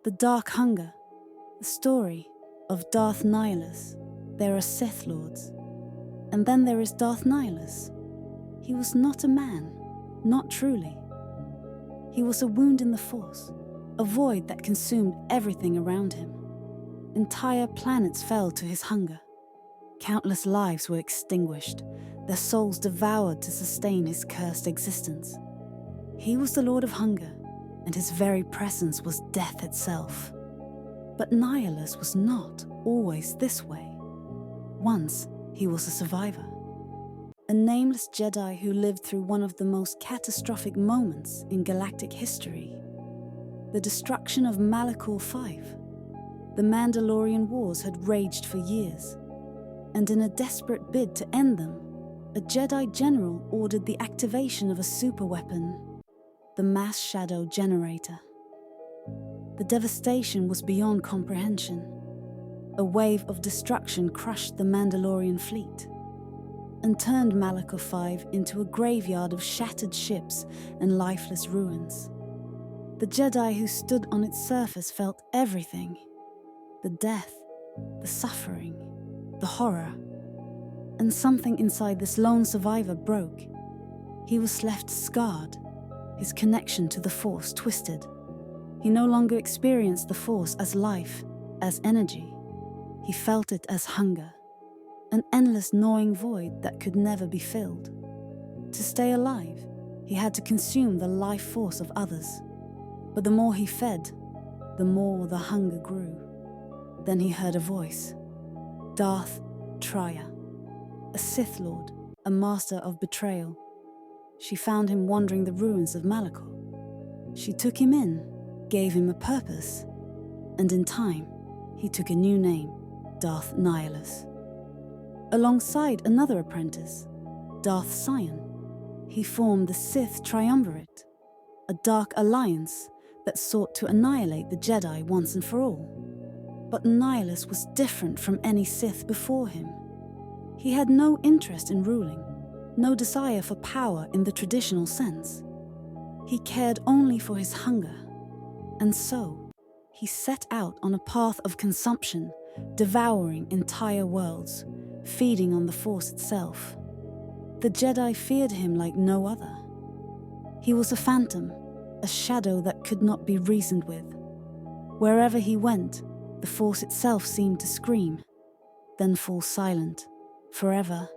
The Dark Hunger, the story of Darth Nihilus. There are Sith Lords. And then there is Darth Nihilus. He was not a man, not truly. He was a wound in the Force, a void that consumed everything around him. Entire planets fell to his hunger. Countless lives were extinguished, their souls devoured to sustain his cursed existence. He was the Lord of Hunger, and his very presence was death itself. But Nihilus was not always this way. Once, he was a survivor. A nameless Jedi who lived through one of the most catastrophic moments in galactic history. The destruction of Malachor V. The Mandalorian Wars had raged for years, and in a desperate bid to end them, a Jedi general ordered the activation of a superweapon, the Mass Shadow Generator. The devastation was beyond comprehension. A wave of destruction crushed the Mandalorian fleet and turned Malachor V into a graveyard of shattered ships and lifeless ruins. The Jedi who stood on its surface felt everything: the death, the suffering, the horror. And something inside this lone survivor broke. He was left scarred, his connection to the Force twisted. He no longer experienced the Force as life, as energy. He felt it as hunger, an endless gnawing void that could never be filled. To stay alive, he had to consume the life force of others. But the more he fed, the more the hunger grew. Then he heard a voice. Darth Nihilus, a Sith Lord, a master of betrayal. She found him wandering the ruins of Malachor. She took him in, gave him a purpose, and in time, he took a new name, Darth Nihilus. Alongside another apprentice, Darth Sion, he formed the Sith Triumvirate, a dark alliance that sought to annihilate the Jedi once and for all. But Nihilus was different from any Sith before him. He had no interest in ruling, no desire for power in the traditional sense. He cared only for his hunger, and so he set out on a path of consumption, devouring entire worlds, feeding on the Force itself. The Jedi feared him like no other. He was a phantom, a shadow that could not be reasoned with. Wherever he went, the Force itself seemed to scream, then fall silent, forever.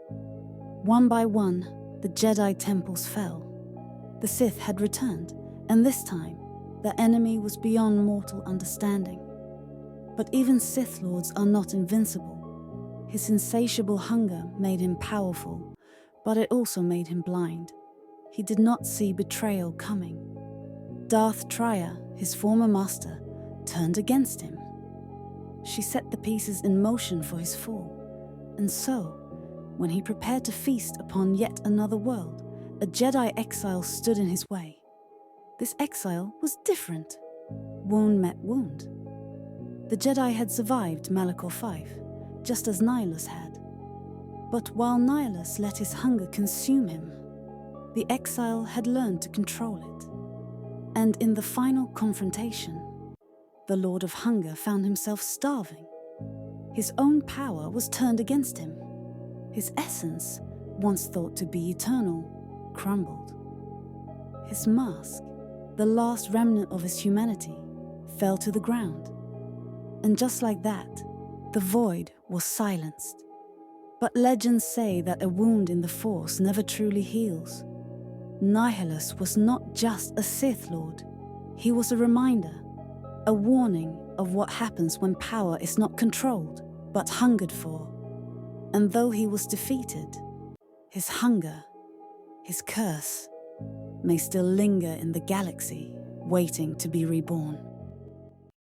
One by one, the Jedi temples fell. The Sith had returned, and this time, the enemy was beyond mortal understanding. But even Sith Lords are not invincible. His insatiable hunger made him powerful, but it also made him blind. He did not see betrayal coming. Darth Nihilus, his former master, turned against him. She set the pieces in motion for his fall, and so, when he prepared to feast upon yet another world, a Jedi exile stood in his way. This exile was different. Wound met wound. The Jedi had survived Malachor V, just as Nihilus had. But while Nihilus let his hunger consume him, the exile had learned to control it. And in the final confrontation, the Lord of Hunger found himself starving. His own power was turned against him. His essence, once thought to be eternal, crumbled. His mask, the last remnant of his humanity, fell to the ground. And just like that, the void was silenced. But legends say that a wound in the Force never truly heals. Nihilus was not just a Sith Lord. He was a reminder, a warning of what happens when power is not controlled, but hungered for. And though he was defeated, his hunger, his curse, may still linger in the galaxy, waiting to be reborn.